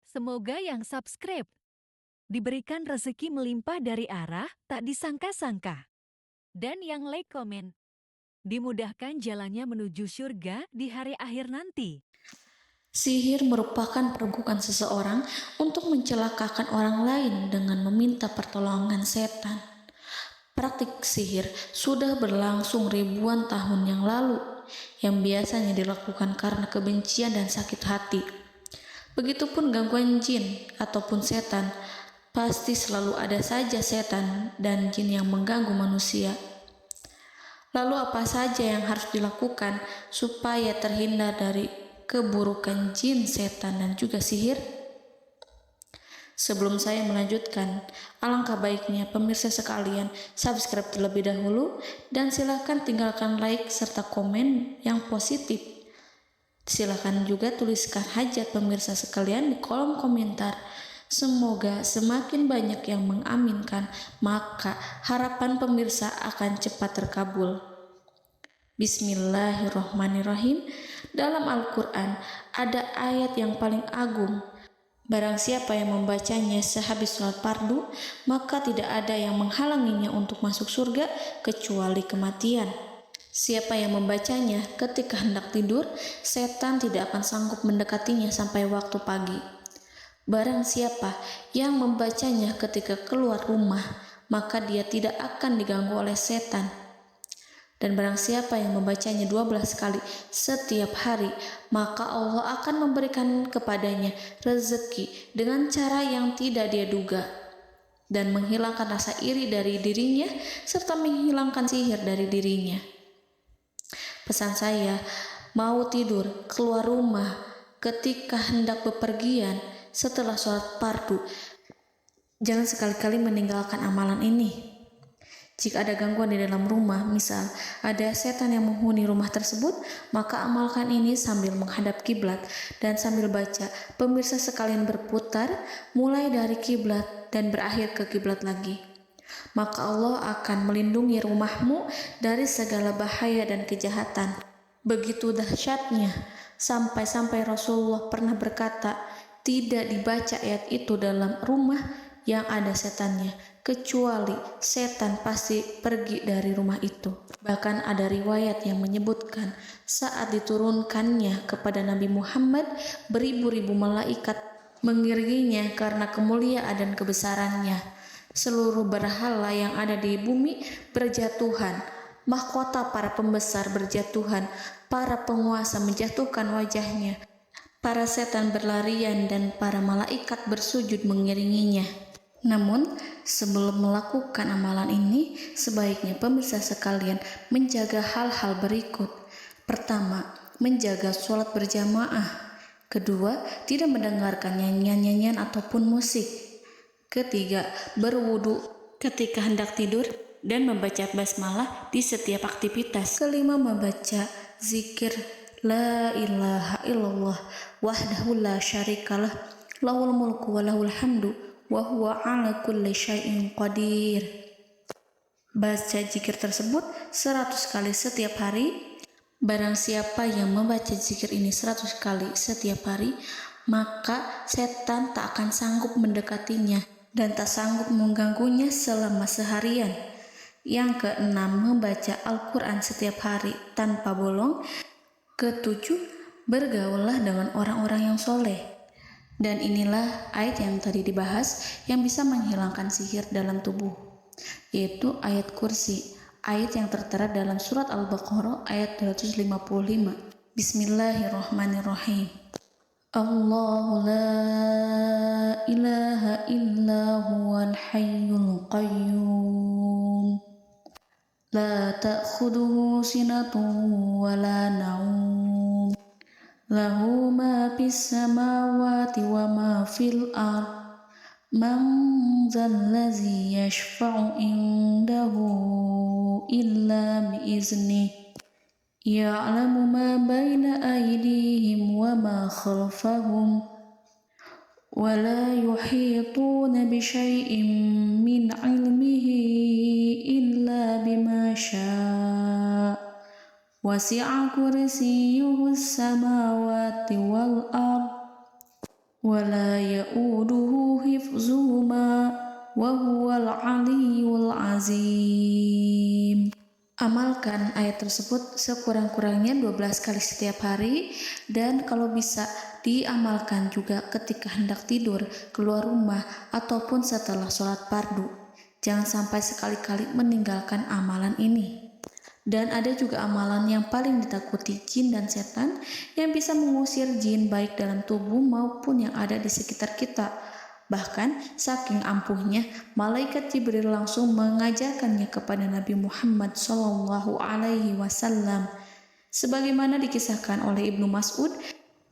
Semoga yang subscribe diberikan rezeki melimpah dari arah tak disangka-sangka. Dan yang like komen, dimudahkan jalannya menuju surga di hari akhir nanti. Sihir merupakan perbuatan seseorang untuk mencelakakan orang lain dengan meminta pertolongan setan. Praktik sihir sudah berlangsung ribuan tahun yang lalu, yang biasanya dilakukan karena kebencian dan sakit hati. Begitupun gangguan jin ataupun setan, pasti selalu ada saja setan dan jin yang mengganggu manusia. Lalu apa saja yang harus dilakukan supaya terhindar dari keburukan jin, setan, dan juga sihir? Sebelum saya melanjutkan, alangkah baiknya pemirsa sekalian subscribe terlebih dahulu dan silakan tinggalkan like serta komen yang positif. Silakan juga tuliskan hajat pemirsa sekalian di kolom komentar. Semoga semakin banyak yang mengaminkan, maka harapan pemirsa akan cepat terkabul. Bismillahirrahmanirrahim. Dalam Al-Quran ada ayat yang paling agung. Barang siapa yang membacanya sehabis sholat fardu, maka tidak ada yang menghalanginya untuk masuk surga kecuali kematian. Siapa yang membacanya ketika hendak tidur, setan tidak akan sanggup mendekatinya sampai waktu pagi. Barang siapa yang membacanya ketika keluar rumah, maka dia tidak akan diganggu oleh setan. Dan barang siapa yang membacanya 12 kali setiap hari, maka Allah akan memberikan kepadanya rezeki dengan cara yang tidak dia duga, dan menghilangkan rasa iri dari dirinya, serta menghilangkan sihir dari dirinya. Pesan saya, mau tidur, keluar rumah, ketika hendak bepergian, setelah sholat fardu, jangan sekali-kali meninggalkan amalan ini. Jika ada gangguan di dalam rumah, misal ada setan yang menghuni rumah tersebut, maka amalkan ini sambil menghadap kiblat dan sambil baca. Pemirsa sekalian berputar mulai dari kiblat dan berakhir ke kiblat lagi. Maka Allah akan melindungi rumahmu dari segala bahaya dan kejahatan. Begitu dahsyatnya, sampai-sampai Rasulullah pernah berkata, tidak dibaca ayat itu dalam rumah yang ada setannya, kecuali setan pasti pergi dari rumah itu. Bahkan ada riwayat yang menyebutkan saat diturunkannya kepada Nabi Muhammad, beribu-ribu malaikat mengiringinya karena kemuliaan dan kebesarannya. Seluruh berhala yang ada di bumi berjatuhan, mahkota para pembesar berjatuhan, para penguasa menjatuhkan wajahnya, para setan berlarian dan para malaikat bersujud mengiringinya. Namun, sebelum melakukan amalan ini, sebaiknya pemirsa sekalian menjaga hal-hal berikut. Pertama, menjaga sholat berjamaah. Kedua, tidak mendengarkan nyanyian-nyanyian ataupun musik. Ketiga, berwudu ketika hendak tidur dan membaca basmalah di setiap aktivitas. Kelima, membaca zikir La ilaha illallah wahdahu la syarikalah lahul mulku wa lahul hamdu wa huwa ala kulli syai'in qadir. Baca zikir tersebut 100 kali setiap hari. Barang siapa yang membaca zikir ini 100 kali setiap hari, maka setan tak akan sanggup mendekatinya dan tak sanggup mengganggunya selama seharian. Yang keenam, membaca Al-Quran setiap hari tanpa bolong. Ketujuh, bergaullah dengan orang-orang yang soleh. Dan inilah ayat yang tadi dibahas yang bisa menghilangkan sihir dalam tubuh, yaitu ayat kursi, ayat yang tertera dalam surat Al-Baqarah ayat 255. Bismillahirrahmanirrahim. Allahu la ilaha illa huwal hayyul qayyum la ta'khuduhu sinatun wa la naum lahu ma fis samawati wa ma fil ard man zallazi yashfa'u indahu illa bi'izni ya'lamu ma baina aydihim wa ma khalfahum wa la yuhituna bi syai'in min 'ilmihi illa bima syaa' wasi'a kursiyyuhu samawati wal ard ولا يؤوده حفظهما وهو العلي العظيم. Amalkan ayat tersebut sekurang-kurangnya 12 kali setiap hari, dan kalau bisa diamalkan juga ketika hendak tidur, keluar rumah, ataupun setelah sholat fardu. Jangan sampai sekali-kali meninggalkan amalan ini. Dan ada juga amalan yang paling ditakuti jin dan setan yang bisa mengusir jin baik dalam tubuh maupun yang ada di sekitar kita. Bahkan saking ampuhnya, malaikat Jibril langsung mengajarkannya kepada Nabi Muhammad SAW. Sebagaimana dikisahkan oleh Ibnu Mas'ud,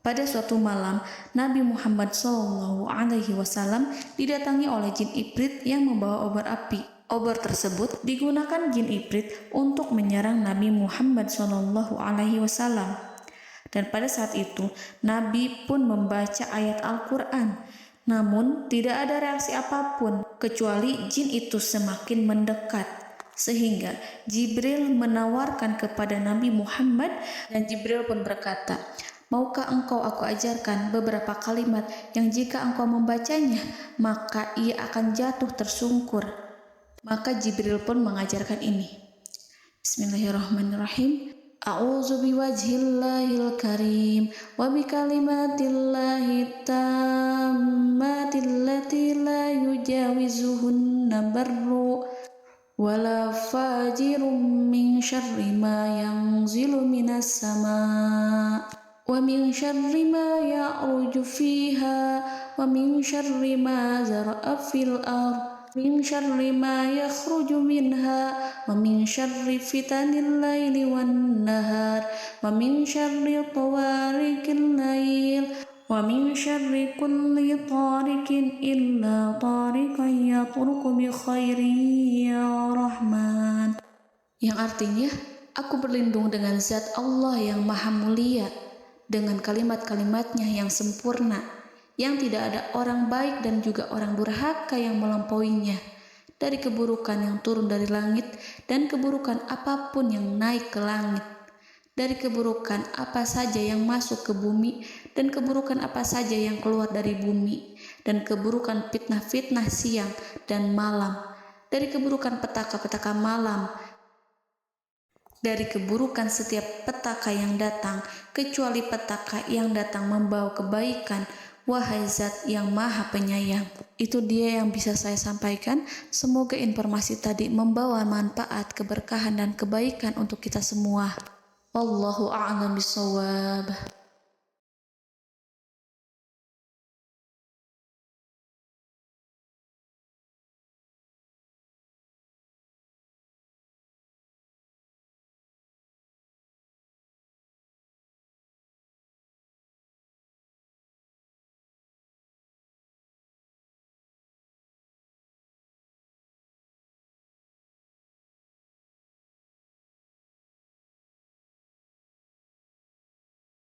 pada suatu malam Nabi Muhammad SAW didatangi oleh jin ibrit yang membawa obor api. Obor tersebut digunakan jin ibrit untuk menyerang Nabi Muhammad SAW. Dan pada saat itu Nabi pun membaca ayat Al-Quran. Namun tidak ada reaksi apapun kecuali jin itu semakin mendekat, sehingga Jibril menawarkan kepada Nabi Muhammad, dan Jibril pun berkata, "Maukah engkau aku ajarkan beberapa kalimat yang jika engkau membacanya maka ia akan jatuh tersungkur?" Maka Jibril pun mengajarkan ini. Bismillahirrahmanirrahim. A'udzu biwajhillahil karim wa bikalimatillahi tammati allati la yujawizuhunna barru wala fajirun min syarri ma yanzilu minas sama' wa min syarri ma ya'ruju fiha wa min syarri ma zara'a fil ardh min syarri ma yakhruju minha wa min syarri fitanil laili wan nahar wa min syarri tawarikil lail wa min syarri kulli tarikin illa tarikan yatruku bi khairin ya Rahman. Yang artinya, aku berlindung dengan zat Allah yang maha mulia, dengan kalimat-kalimatnya yang sempurna, yang tidak ada orang baik dan juga orang durhaka yang melampauinya, dari keburukan yang turun dari langit dan keburukan apapun yang naik ke langit, dari keburukan apa saja yang masuk ke bumi dan keburukan apa saja yang keluar dari bumi, dan keburukan fitnah-fitnah siang dan malam, dari keburukan petaka-petaka malam, dari keburukan setiap petaka yang datang, kecuali petaka yang datang membawa kebaikan. Wahai Zat yang Maha Penyayang. Itu dia yang bisa saya sampaikan. Semoga informasi tadi membawa manfaat, keberkahan, dan kebaikan untuk kita semua. Wallahu a'lam bishawab.